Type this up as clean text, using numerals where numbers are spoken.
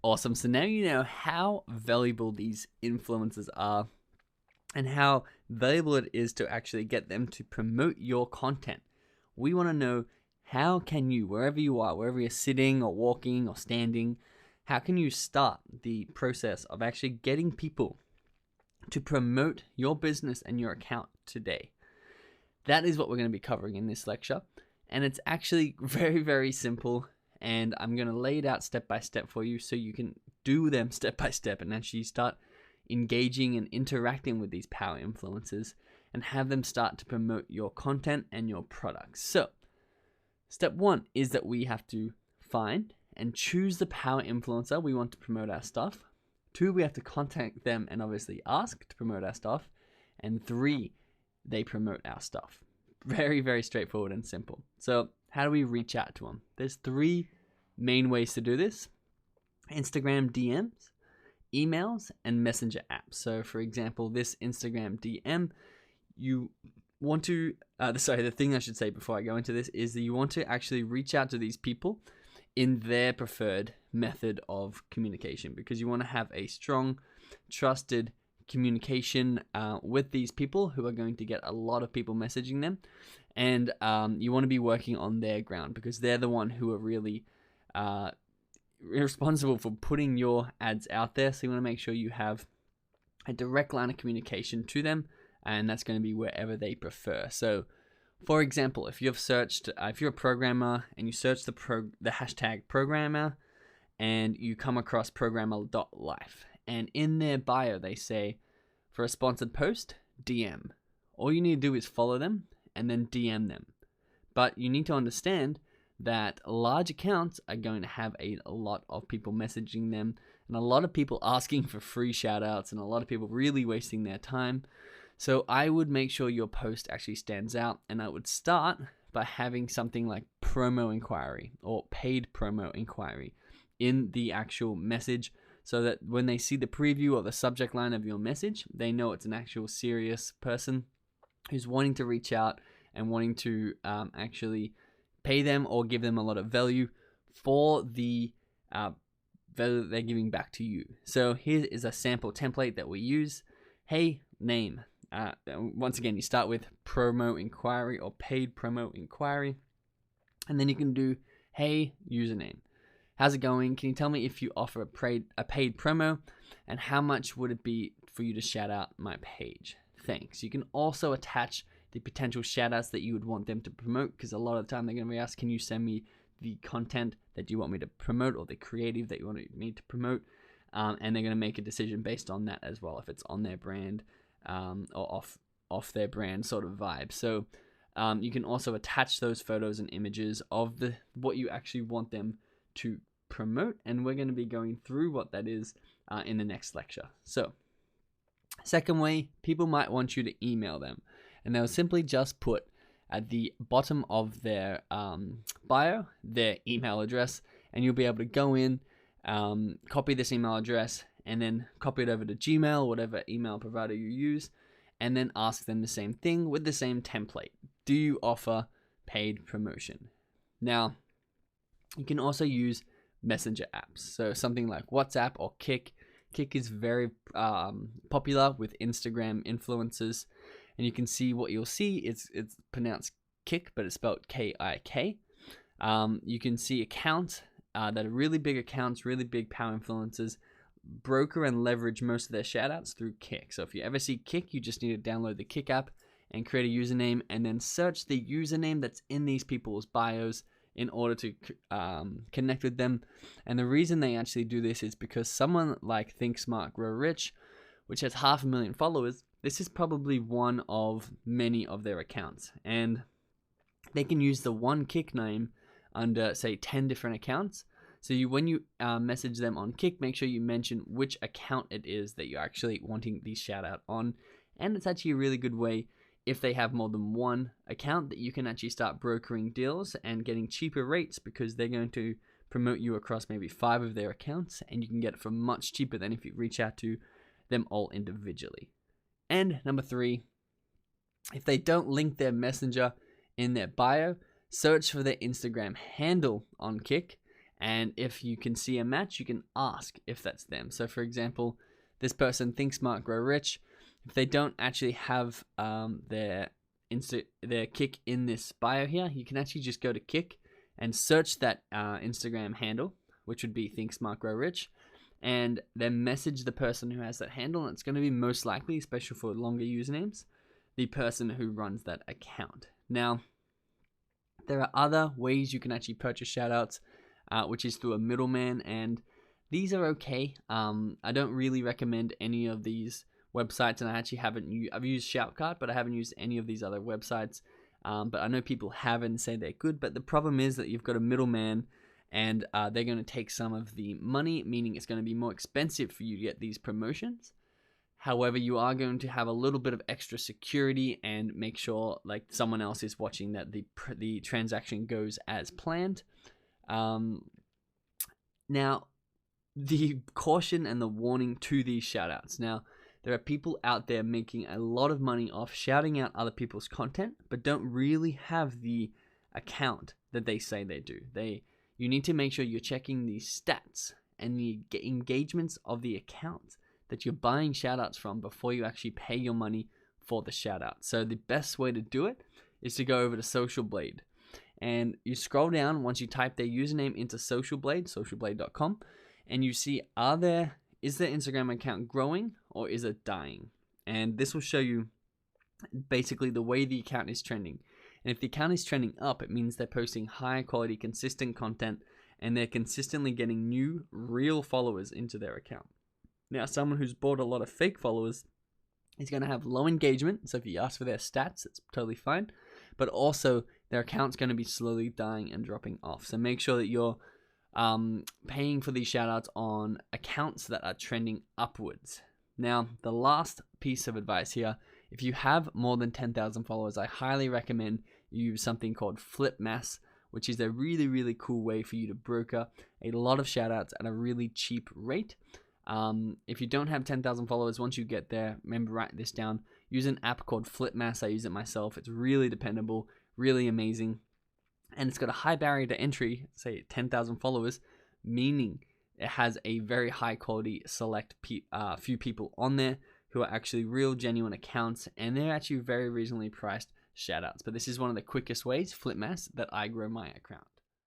Awesome. So now you know how valuable these influencers are and how valuable it is to actually get them to promote your content. We want to know, how can you, wherever you are, wherever you're sitting or walking or standing, how can you start the process of actually getting people to promote your business and your account today? That is what we're going to be covering in this lecture. And it's actually very, very simple. And I'm going to lay it out step by step for you so you can do them step by step and actually start engaging and interacting with these power influencers and have them start to promote your content and your products. So, step one is that we have to find and choose the power influencer we want to promote our stuff. 2, we have to contact them and obviously ask to promote our stuff. And 3, they promote our stuff. Very, very straightforward and simple. So, how do we reach out to them? There's 3 main ways to do this: Instagram DMs, emails, and messenger apps. So for example, this Instagram DM, you want to, the thing I should say before I go into this is that you want to actually reach out to these people in their preferred method of communication, because you want to have a strong, trusted communication with these people who are going to get a lot of people messaging them. And you want to be working on their ground because they're the one who are really responsible for putting your ads out there. So you want to make sure you have a direct line of communication to them, and that's going to be wherever they prefer. So for example, if you've searched, if you're a programmer and you search the hashtag programmer and you come across programmer.life, and in their bio they say, for a sponsored post, DM. All you need to do is follow them and then DM them. But you need to understand that large accounts are going to have a lot of people messaging them and a lot of people asking for free shout outs and a lot of people really wasting their time. So I would make sure your post actually stands out, and I would start by having something like promo inquiry or paid promo inquiry in the actual message, so that when they see the preview or the subject line of your message, they know it's an actual serious person who's wanting to reach out and wanting to actually pay them or give them a lot of value for the value that they're giving back to you. So here is a sample template that we use. Hey, name. Once again, you start with promo inquiry or paid promo inquiry, and then you can do, hey, username. How's it going? Can you tell me if you offer a paid promo, and how much would it be for you to shout out my page? Thanks. You can also attach the potential shout outs that you would want them to promote, because a lot of the time they're going to be asked, can you send me the content that you want me to promote or the creative that you want me to promote? And they're going to make a decision based on that as well, if it's on their brand or off their brand sort of vibe. So you can also attach those photos and images of what you actually want them to promote, and we're going to be going through what that is in the next lecture. So second way, people might want you to email them, and they'll simply just put at the bottom of their bio their email address, and you'll be able to go in, copy this email address, and then copy it over to Gmail, whatever email provider you use, and then ask them the same thing with the same template. Do you offer paid promotion? Now, you can also use messenger apps. So something like WhatsApp or Kik. Kik is very popular with Instagram influencers. And you can see what you'll see. It's pronounced Kik, but it's spelled K-I-K. You can see accounts that are really big accounts, really big power influencers, broker and leverage most of their shoutouts through Kik. So if you ever see Kik, you just need to download the Kik app and create a username, and then search the username that's in these people's bios in order to connect with them. And the reason they actually do this is because someone like Think Smart Grow Rich, which has 500,000 followers, this is probably one of many of their accounts. And they can use the one Kik name under, say, 10 different accounts. So when you message them on Kik, make sure you mention which account it is that you're actually wanting the shout out on. And it's actually a really good way, if they have more than one account, that you can actually start brokering deals and getting cheaper rates, because they're going to promote you across maybe 5 of their accounts, and you can get it for much cheaper than if you reach out to them all individually. And number 3, if they don't link their messenger in their bio, search for their Instagram handle on Kik And if you can see a match, you can ask if that's them. So for example, this person Think Smart Grow Rich. If they don't actually have their Kik in this bio here, you can actually just go to Kik and search that Instagram handle, which would be Think Smart Grow Rich, and then message the person who has that handle. And it's going to be most likely, especially for longer usernames, the person who runs that account. Now, there are other ways you can actually purchase shoutouts, which is through a middleman, and these are okay. I don't really recommend any of these websites, and I actually I've used Shoutcart, but I haven't used any of these other websites. But I know people have and say they're good, but the problem is that you've got a middleman, and they're going to take some of the money, meaning it's going to be more expensive for you to get these promotions. However, you are going to have a little bit of extra security and make sure like someone else is watching that the transaction goes as planned. Now, the caution and the warning to these shoutouts. Now, there are people out there making a lot of money off shouting out other people's content, but don't really have the account that they say they do. You need to make sure you're checking the stats and the engagements of the account that you're buying shoutouts from before you actually pay your money for the shoutout. So the best way to do it is to go over to Social Blade, and you scroll down once you type their username into Social Blade, socialblade.com, and you see is their Instagram account growing or is it dying? And this will show you basically the way the account is trending. And if the account is trending up, it means they're posting high quality, consistent content, and they're consistently getting new, real followers into their account. Now, someone who's bought a lot of fake followers is going to have low engagement. So if you ask for their stats, it's totally fine. But also, their account's going to be slowly dying and dropping off. So make sure that you're paying for these shoutouts on accounts that are trending upwards. Now, the last piece of advice here, if you have more than 10,000 followers, I highly recommend you use something called Flipmass, which is a really, really cool way for you to broker a lot of shoutouts at a really cheap rate. If you don't have 10,000 followers, once you get there, remember, write this down. Use an app called Flipmass. I use it myself. It's really dependable, really amazing. And it's got a high barrier to entry, say 10,000 followers, meaning it has a very high quality select few people on there who are actually real, genuine accounts, and they're actually very reasonably priced shoutouts. But this is one of the quickest ways, Flipmass, that I grow my account.